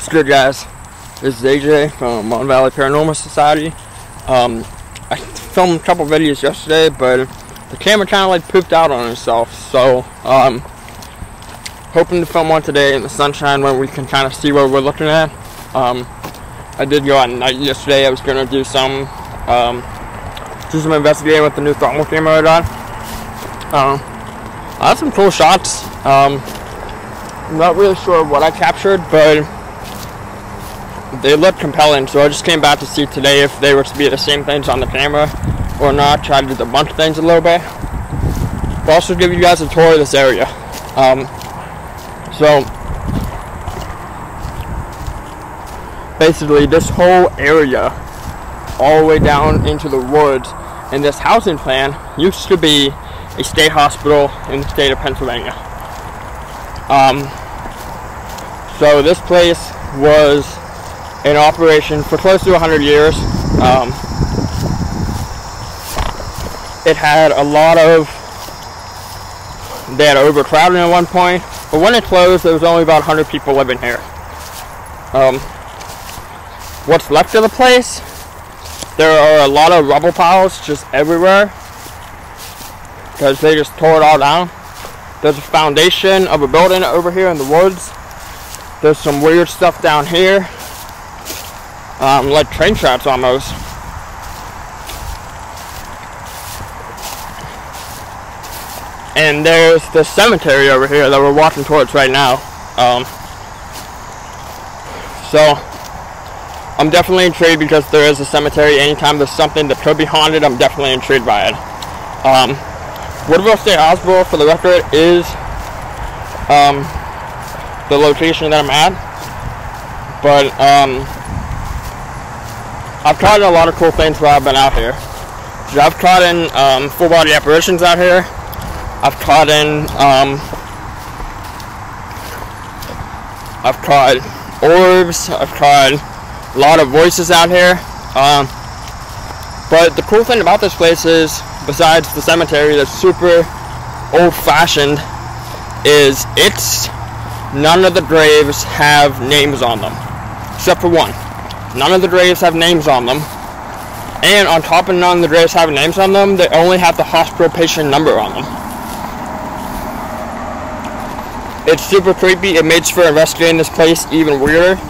What's good, guys? This is AJ from Mountain Valley Paranormal Society. I filmed a couple videos yesterday, but the camera kind of like pooped out on itself, so hoping to film one today in the sunshine where we can kind of see what we're looking at. I did go out at night yesterday. I was going to do some investigating with the new thermal camera I got. I had some cool shots. I'm not really sure what I captured, but they look compelling, so I just came back to see today if they were to be the same things on the camera or not. Try to debunk things a little bit, but also give you guys a tour of this area. So basically this whole area all the way down into the woods and this housing plan used to be a state hospital in the state of Pennsylvania. So this place was in operation for close to 100 years. It had a lot of, they had overcrowding at one point, but when it closed there was only about 100 people living here. What's left of the place, there are a lot of rubble piles just everywhere because they just tore it all down. There's a foundation of a building over here in the woods. There's some weird stuff down here, like train tracks almost. And there's the cemetery over here that we're walking towards right now. So I'm definitely intrigued because there is a cemetery. Anytime there's something that could be haunted, I'm definitely intrigued by it. Woodville State Hospital, for the record, is the location that I'm at. But I've caught a lot of cool things while I've been out here. So I've caught in full body apparitions out here. I've caught in orbs. I've caught a lot of voices out here. But the cool thing about this place is, besides the cemetery that's super old-fashioned, is none of the graves have names on them, except for one. None of the graves have names on them, and on top of none of the graves having names on them, they only have the hospital patient number on them. It's super creepy. It makes for investigating this place even weirder.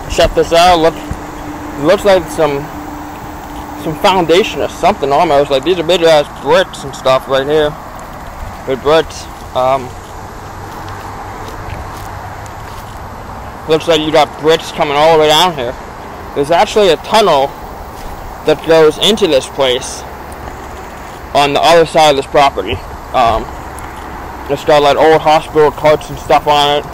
Check this out. Look, it looks like some foundation or something almost. Like these are big ass bricks and stuff right here. Big bricks. Looks like you got bricks coming all the way down here. There's actually a tunnel that goes into this place on the other side of this property. It's got like old hospital carts and stuff on it.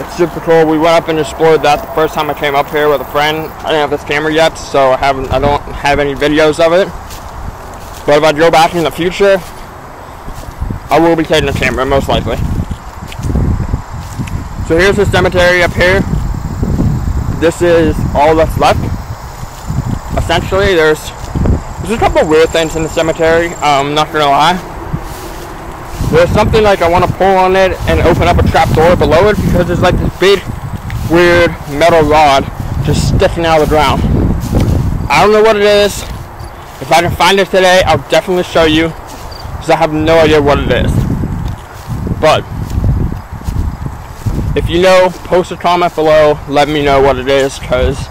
It's super cool. We went up and explored that the first time I came up here with a friend. I didn't have this camera yet, so I don't have any videos of it. But if I go back in the future, I will be taking a camera, most likely. So here's the cemetery up here. This is all that's left. Essentially, there's a couple of weird things in the cemetery. I'm not gonna lie. There's something like I want to pull on it and open up a trap door below it because there's like this big, weird metal rod just sticking out of the ground. I don't know what it is. If I can find it today, I'll definitely show you because I have no idea what it is. But if you know, post a comment below. Let me know what it is because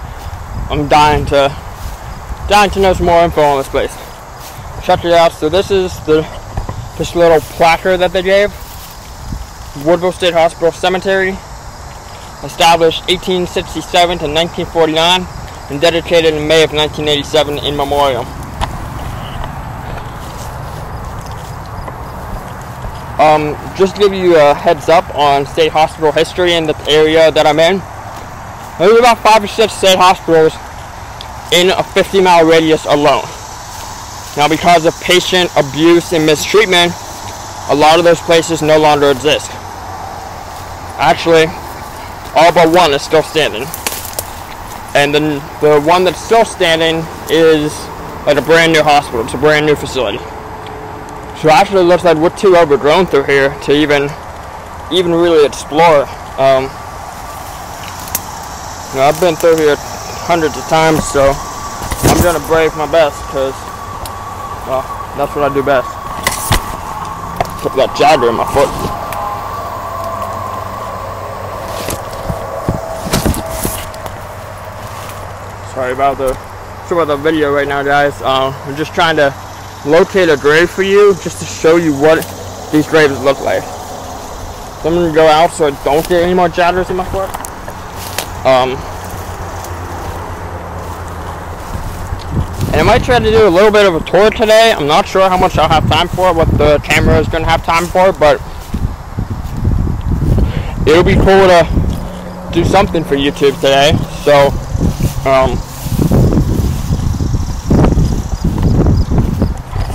I'm dying to know some more info on this place. Check it out. So this is this little placard that they gave. Woodville State Hospital Cemetery, established 1867 to 1949 and dedicated in May of 1987 in memoriam. Just to give you a heads up on state hospital history in the area that I'm in, there's about 5 or 6 state hospitals in a 50-mile radius alone. Now, because of patient abuse and mistreatment, a lot of those places no longer exist. Actually, all but one is still standing. And then the one that's still standing is like a brand new hospital. It's a brand new facility. So actually it looks like we're too overgrown through here to even really explore. You know, I've been through here hundreds of times, so I'm gonna brave my best, because, well, that's what I do best. Put that jagger in my foot. Sorry about the video right now, guys. I'm just trying to locate a grave for you, just to show you what these graves look like. So I'm gonna go out so I don't get any more jaggers in my foot. And I might try to do a little bit of a tour today. I'm not sure how much I'll have time for, what the camera is gonna have time for, but it'll be cool to do something for YouTube today. So,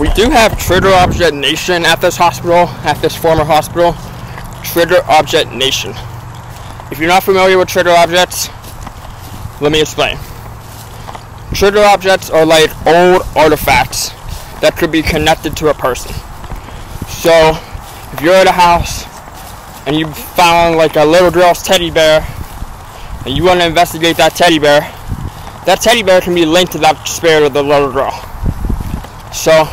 we do have Trigger Object Nation at this hospital, at this former hospital. Trigger Object Nation. If you're not familiar with trigger objects, let me explain. Trigger objects are like old artifacts that could be connected to a person. So, if you're at a house and you found like a little girl's teddy bear and you want to investigate that teddy bear can be linked to that spirit of the little girl. So,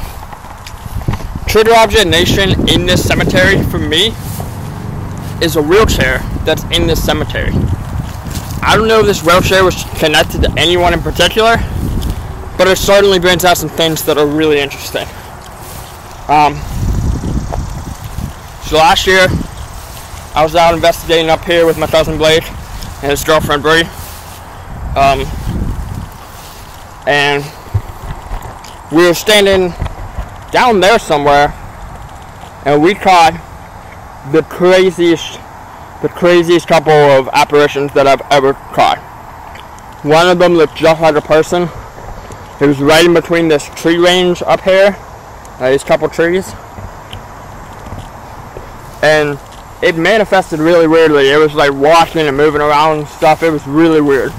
Trigger Object Nation in this cemetery, for me, is a wheelchair that's in this cemetery. I don't know if this wheelchair was connected to anyone in particular, but it certainly brings out some things that are really interesting. So last year, I was out investigating up here with my cousin Blake and his girlfriend Bree. And we were standing down there somewhere, and we caught the craziest couple of apparitions that I've ever caught. One of them looked just like a person. It was right in between this tree range up here, these couple trees, and it manifested really weirdly. It was like walking and moving around and stuff. It was really weird.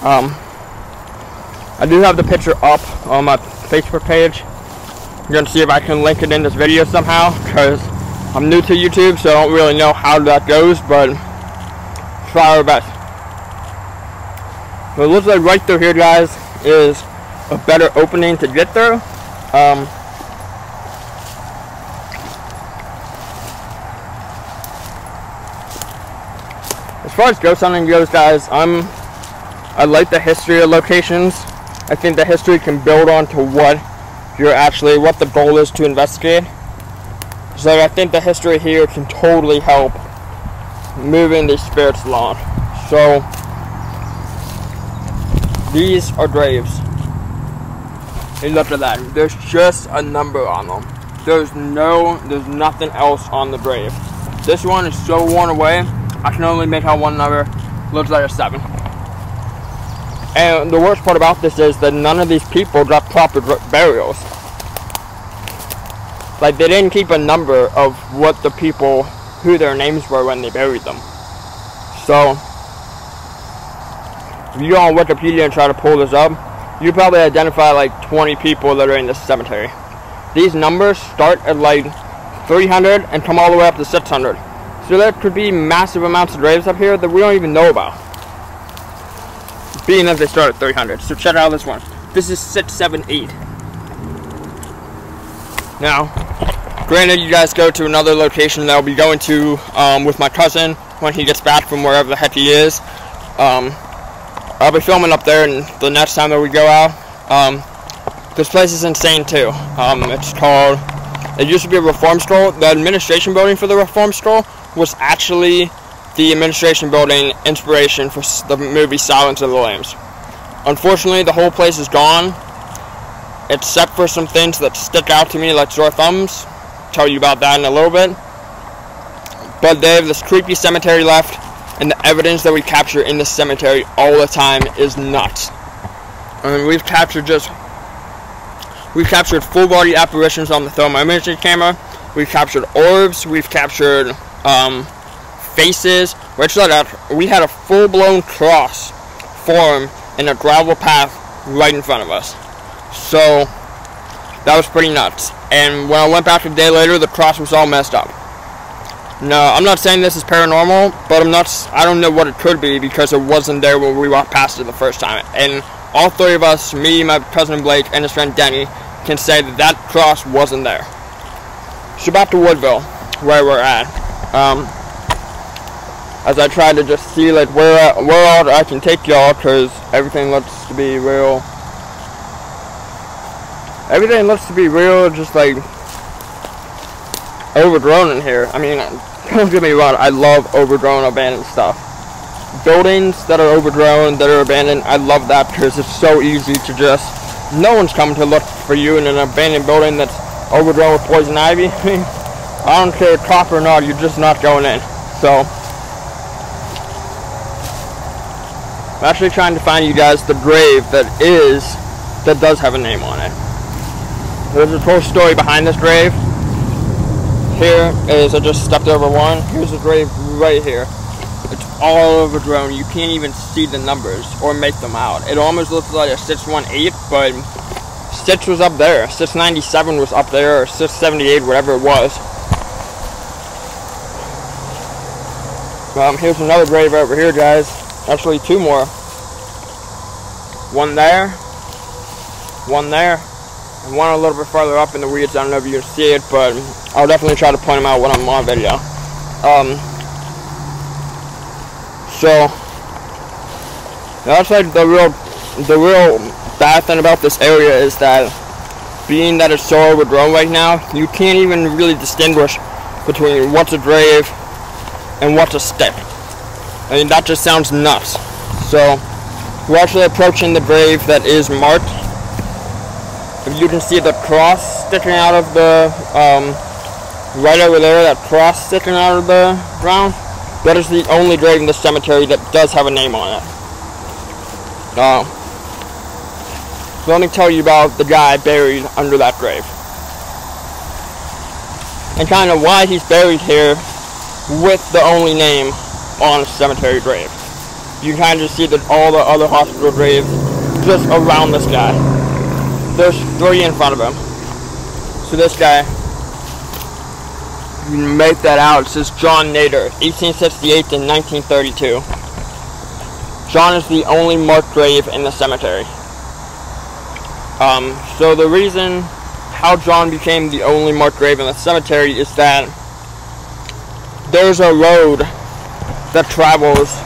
I do have the picture up on my Facebook page. I'm gonna see if I can link it in this video somehow, because I'm new to YouTube, so I don't really know how that goes, but try our best. So it looks like right through here, guys, is a better opening to get through. As far as ghost hunting goes, guys, I like the history of locations. I think the history can build on to what the goal is to investigate. So I think the history here can totally help moving these spirits along. So these are graves. Hey, look at that. There's just a number on them. There's nothing else on the grave. This one is so worn away, I can only make out one number. Looks like a 7. And the worst part about this is that none of these people got proper burials. Like, they didn't keep a number of what the people, who their names were when they buried them. So, if you go on Wikipedia and try to pull this up, you probably identify like 20 people that are in this cemetery. These numbers start at like 300 and come all the way up to 600. So there could be massive amounts of graves up here that we don't even know about, being that they start at 300. So check out this one. This is 678. Now, granted, you guys go to another location that I'll be going to with my cousin when he gets back from wherever the heck he is. I'll be filming up there and the next time that we go out. This place is insane too. It's called, it used to be a reform store. The administration building for the reform store was actually the administration building inspiration for the movie Silence of the Lambs. Unfortunately, the whole place is gone, except for some things that stick out to me like sore thumbs. I'll tell you about that in a little bit. But they have this creepy cemetery left, and the evidence that we capture in this cemetery all the time is nuts. I mean, we've captured full body apparitions on the thermal imaging camera. We've captured orbs. We've captured faces. We had a full-blown cross form in a gravel path right in front of us. So that was pretty nuts. And when I went back a day later, the cross was all messed up. No, I'm not saying this is paranormal, but I don't know what it could be because it wasn't there when we walked past it the first time. And all three of us, me, my cousin Blake, and his friend Denny, can say that that cross wasn't there. So back to Woodville, where we're at. As I try to just see like where all I can take y'all, because everything looks to be real. Everything looks to be real, just like overgrown in here. I mean, don't get me wrong, I love overgrown, abandoned stuff. Buildings that are overgrown, that are abandoned, I love that because it's so easy to just, no one's coming to look for you in an abandoned building that's overgrown with poison ivy. I don't care cop or not, you're just not going in. So, I'm actually trying to find you guys the grave that does have a name on it. There's a whole story behind this grave. Here is, I just stepped over one. Here's a grave right here. It's all overgrown. You can't even see the numbers or make them out. It almost looks like a 618, but 6 was up there. 697 was up there, or 678, whatever it was. Here's another grave over here, guys. Actually, two more. One there, and one a little bit farther up in the weeds. I don't know if you can see it, but I'll definitely try to point them out when I'm on video. So that's like the real bad thing about this area is that being that it's so overgrown right now, you can't even really distinguish between what's a grave and what's a stick. I mean, that just sounds nuts. So we're actually approaching the grave that is marked. If you can see the cross sticking out of the, right over there, that cross sticking out of the ground, that is the only grave in the cemetery that does have a name on it. So let me tell you about the guy buried under that grave. And kind of why he's buried here with the only name on a cemetery grave. You can kind of see that all the other hospital graves just around this guy. There's 3 in front of him. So this guy, you can make that out. It says John Nader, 1868 to 1932. John is the only marked grave in the cemetery. So the reason how John became the only marked grave in the cemetery is that there's a road that travels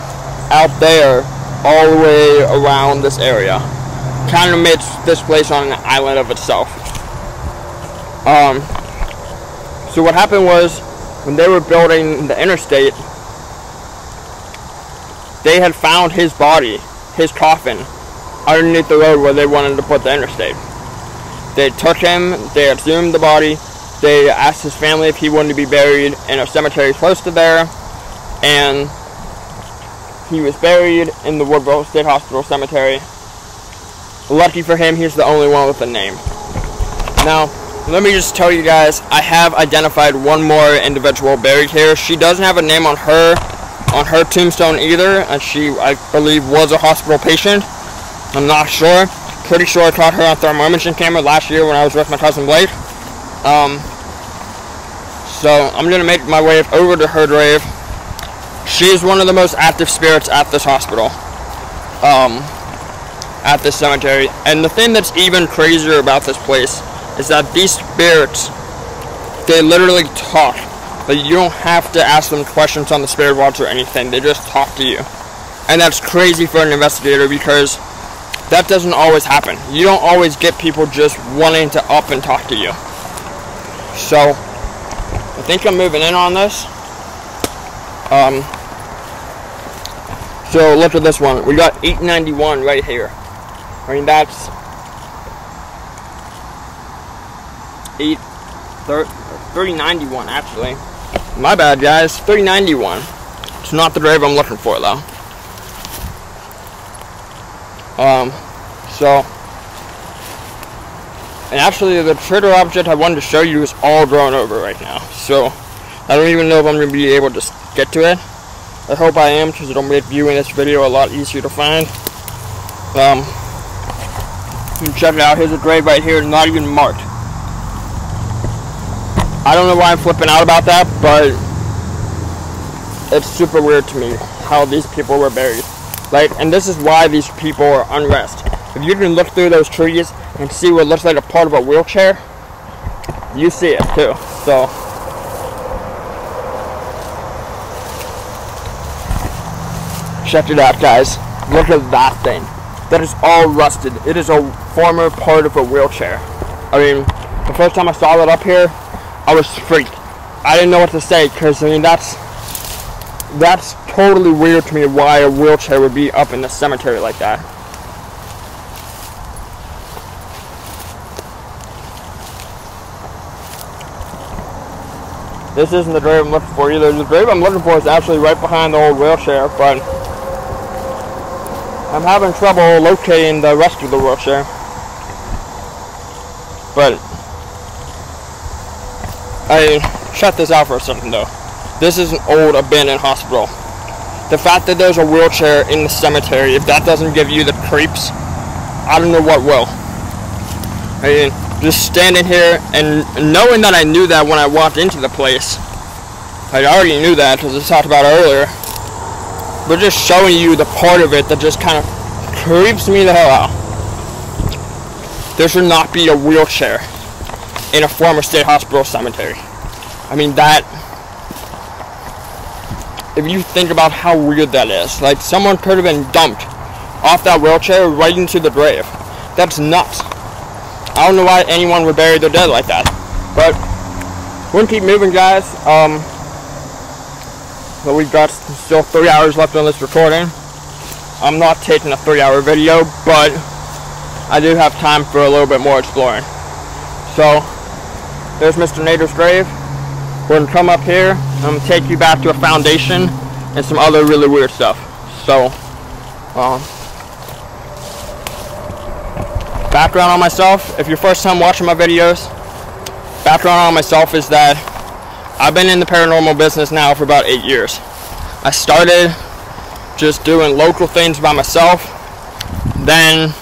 out there all the way around this area. Kind of makes this place on an island of itself. So what happened was, when they were building the interstate, they had found his body, his coffin, underneath the road where they wanted to put the interstate. They took him, they exhumed the body, they asked his family if he wanted to be buried in a cemetery close to there, and he was buried in the Woodville State Hospital Cemetery. Lucky for him, he's the only one with a name. Now, let me just tell you guys, I have identified one more individual buried here. She doesn't have a name on her tombstone either, and she, I believe, was a hospital patient. I'm not sure. Pretty sure I caught her on thermal imaging camera last year when I was with my cousin Blake. So I'm gonna make my way over to her grave. She's one of the most active spirits at this hospital, at this cemetery. And the thing that's even crazier about this place is that these spirits, they literally talk. But you don't have to ask them questions on the spirit watch or anything. They just talk to you. And that's crazy for an investigator because that doesn't always happen. You don't always get people just wanting to up and talk to you. So I think I'm moving in on this. So look at this one. We got 891 right here. I mean, that's 3091 actually. My bad, guys. 3091. It's not the grave I'm looking for though. And actually the trigger object I wanted to show you is all grown over right now. So I don't even know if I'm going to be able to get to it. I hope I am, because it'll make viewing this video a lot easier to find. You can check it out. Here's a grave right here, not even marked. I don't know why I'm flipping out about that, but it's super weird to me how these people were buried. Like, and this is why these people are unrest. If you can look through those trees and see what looks like a part of a wheelchair, you see it too. So, check it out, guys. Look at that thing. That is all rusted. It is a former part of a wheelchair. I mean, the first time I saw that up here, I was freaked. I didn't know what to say, because I mean, that's totally weird to me why a wheelchair would be up in the cemetery like that. This isn't the grave I'm looking for either. The grave I'm looking for is actually right behind the old wheelchair, but I'm having trouble locating the rest of the wheelchair. But check this out for a second though. This is an old abandoned hospital. The fact that there's a wheelchair in the cemetery, if that doesn't give you the creeps, I don't know what will. I mean, just standing here and knowing that I knew that when I walked into the place. I already knew that because I talked about it earlier. But just showing you the part of it that just kind of creeps me the hell out. There should not be a wheelchair in a former state hospital cemetery. I mean, that, if you think about how weird that is, like someone could have been dumped off that wheelchair right into the grave. That's nuts. I don't know why anyone would bury their dead like that. But we're gonna keep moving, guys. But we've got still 3 hours left on this recording. I'm not taking a 3-hour video, but I do have time for a little bit more exploring. So there's Mr. Nader's grave. We're gonna come up here. I'm gonna take you back to a foundation and some other really weird stuff. So, background on myself. If you're first time watching my videos, background on myself is that I've been in the paranormal business now for about 8 years. I started just doing local things by myself. Then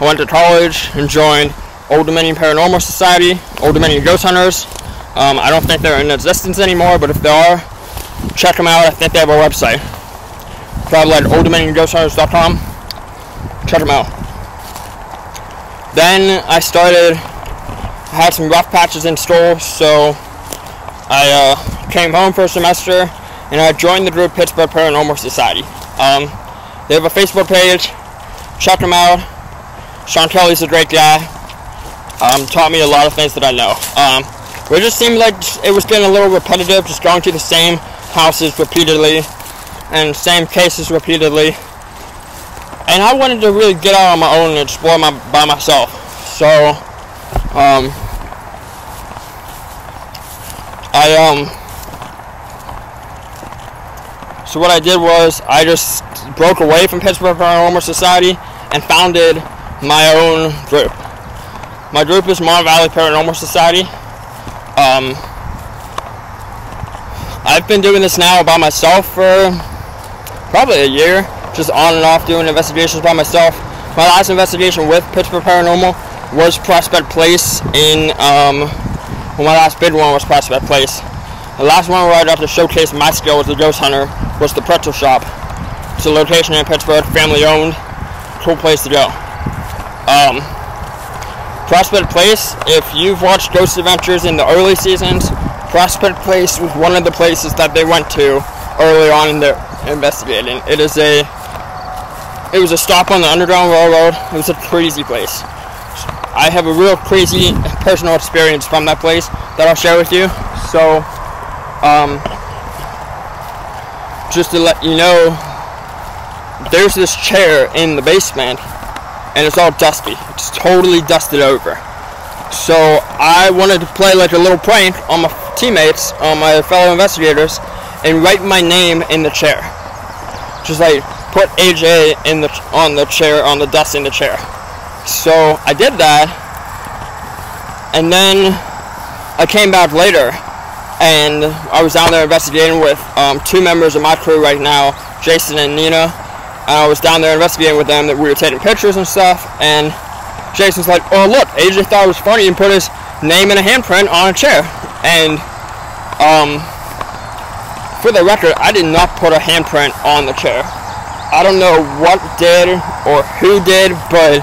I went to college and joined Old Dominion Paranormal Society, Old Dominion Ghost Hunters. I don't think they're in existence anymore, but if they are, check them out. I think they have a website. Probably at olddominionghosthunters.com. Check them out. Then I had some rough patches in school, so I came home for a semester and I joined the group Pittsburgh Paranormal Society. They have a Facebook page. Check them out. Sean Kelly's a great guy. Taught me a lot of things that I know. But it just seemed like it was getting a little repetitive, just going to the same houses repeatedly and same cases repeatedly. And I wanted to really get out on my own and explore by myself. So, so what I did was I just broke away from Pittsburgh Paranormal Society and founded my own group. My group is Mon Valley Paranormal Society. I've been doing this now by myself for probably a year, just on and off doing investigations by myself. My last investigation with Pittsburgh Paranormal was Prospect Place well, my last big one was Prospect Place. The last one where I got to showcase my skill as a ghost hunter was the Pretzel Shop. It's a location in Pittsburgh, family owned, cool place to go. Prospect Place, if you've watched Ghost Adventures in the early seasons, Prospect Place was one of the places that they went to early on in their investigating. It was a stop on the Underground Railroad. It was a crazy place. I have a real crazy personal experience from that place that I'll share with you. So, just to let you know, there's this chair in the basement, and it's all dusty. It's totally dusted over. So I wanted to play like a little prank on my teammates, on my fellow investigators, and write my name in the chair. Just like put AJ on the chair, on the dust in the chair. So I did that, and then I came back later, and I was down there investigating with 2 members of my crew right now, Jason and Nina. And I was down there investigating with them, that we were taking pictures and stuff, and Jason's like, oh look, AJ thought it was funny and put his name in a handprint on a chair. And for the record, I did not put a handprint on the chair. I don't know what did or who did, but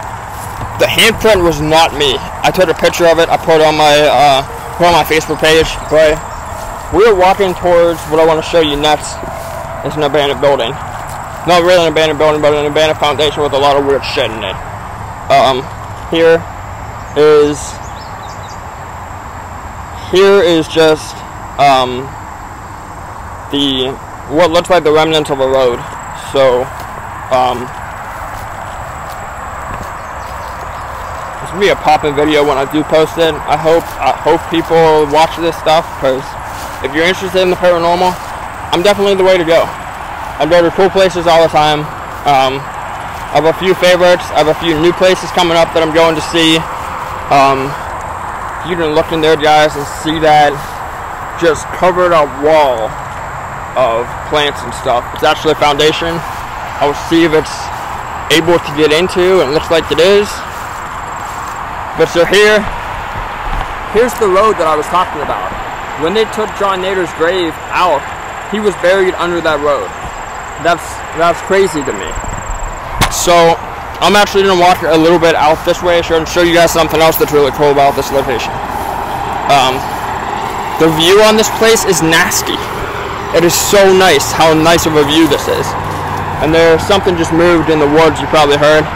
the handprint was not me. I took a picture of it. I put it on my Facebook page. But we're walking towards what I want to show you next. It's an abandoned building. Not really an abandoned building, but an abandoned foundation with a lot of weird shit in it. Here is just what looks like the remnants of a road. So this will be a poppin' video when I do post it. I hope people watch this stuff, because if you're interested in the paranormal, I'm definitely the way to go. I go to cool places all the time. I have a few favorites. I have a few new places coming up that I'm going to see. You can look in there, guys, and see that just covered a wall of plants and stuff. It's actually a foundation. I'll see if it's able to get into, and it looks like it is. But so here's the road that I was talking about. When they took John Nader's grave out, he was buried under that road. That's crazy to me. So I'm actually gonna walk a little bit out this way and show you guys something else that's really cool about this location. The view on this place is nasty. It is so nice how nice of a view this is. And there's something just moved in the woods, you probably heard.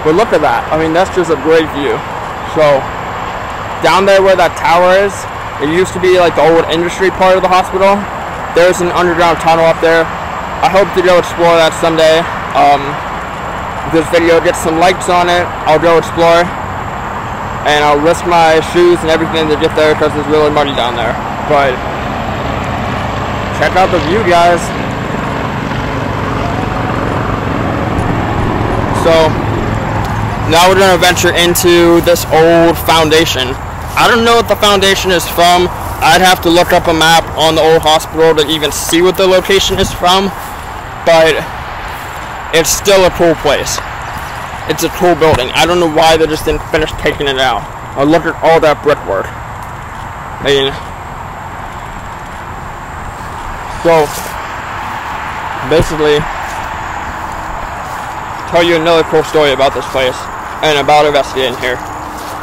But look at that. I mean, that's just a great view. So down there where that tower is, it used to be like the old industry part of the hospital. There's an underground tunnel up there. I hope to go explore that someday. If this video gets some likes on it, I'll go explore. And I'll risk my shoes and everything to get there, because it's really muddy down there. But check out the view, guys. So now we're going to venture into this old foundation. I don't know what the foundation is from. I'd have to look up a map on the old hospital to even see what the location is from. But it's still a cool place. It's a cool building. I don't know why they just didn't finish taking it out. Oh, look at all that brickwork. I mean, so basically, tell you another cool story about this place and about investigating here.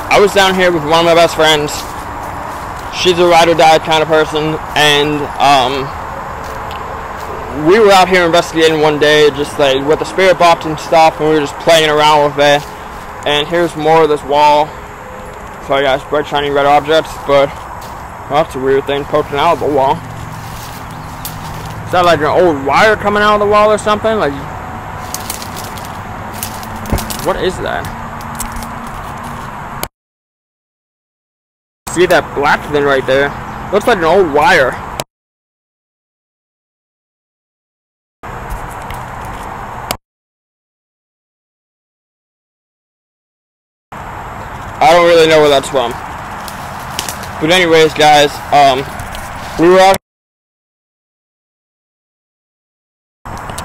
I was down here with one of my best friends. She's a ride or die kind of person, and we were out here investigating one day, just like with the spirit box and stuff, and we were just playing around with it. And here's more of this wall. Sorry guys, bright shiny red objects, but well, that's a weird thing poking out of the wall. Is that like an old wire coming out of the wall or something? Like, what is that? See that black thing right there? Looks like an old wire. I don't really know where that's from. But anyways, guys, we were out.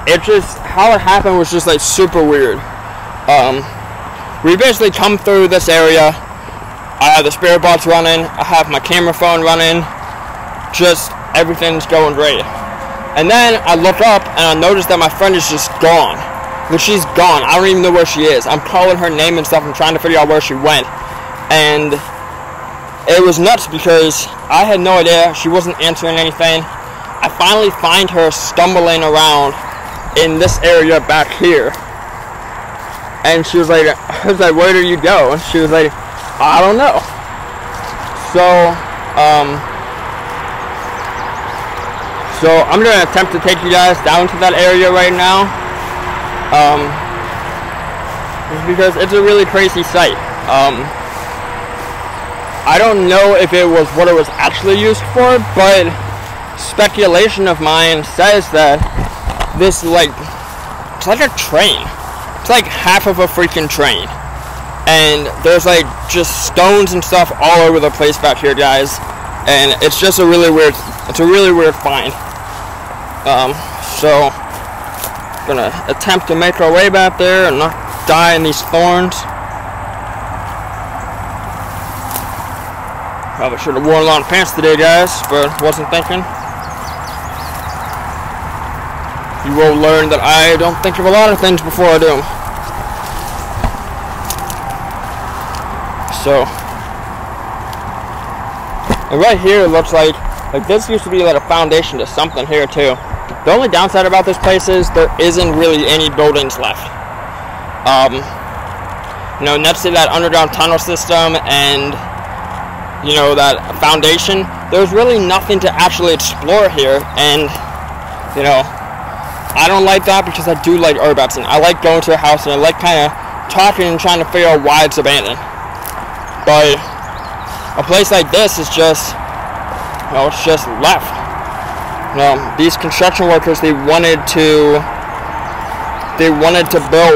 It just, how it happened was just like super weird. We basically come through this area. I have the spirit box running. I have my camera phone running. Just everything's going great. And then I look up and I notice that my friend is just gone. But she's gone. I don't even know where she is. I'm calling her name and stuff. I'm trying to figure out where she went. And it was nuts because I had no idea. She wasn't answering anything. I finally find her stumbling around in this area back here. And she was like, I was like, where did you go? And she was like, I don't know. So I'm going to attempt to take you guys down to that area right now. Because it's a really crazy sight. I don't know if it was what it was actually used for, but speculation of mine says that this, like, it's like a train. It's like half of a freaking train. And there's like just stones and stuff all over the place back here, guys. And it's just a really weird, it's a really weird find. So gonna attempt to make our way back there and not die in these thorns. Probably should have worn long pants today, guys, but wasn't thinking. you will learn that I don't think of a lot of things before I do them. So, and right here it looks like this used to be like a foundation to something here too. The only downside about this place is there isn't really any buildings left. You know, next to that underground tunnel system and, you know, that foundation, there's really nothing to actually explore here. And, you know, I don't like that because I do like urbexing. I like going to a house and I like kind of talking and trying to figure out why it's abandoned. But a place like this is just, you know, it's just left. You know, these construction workers, they wanted to build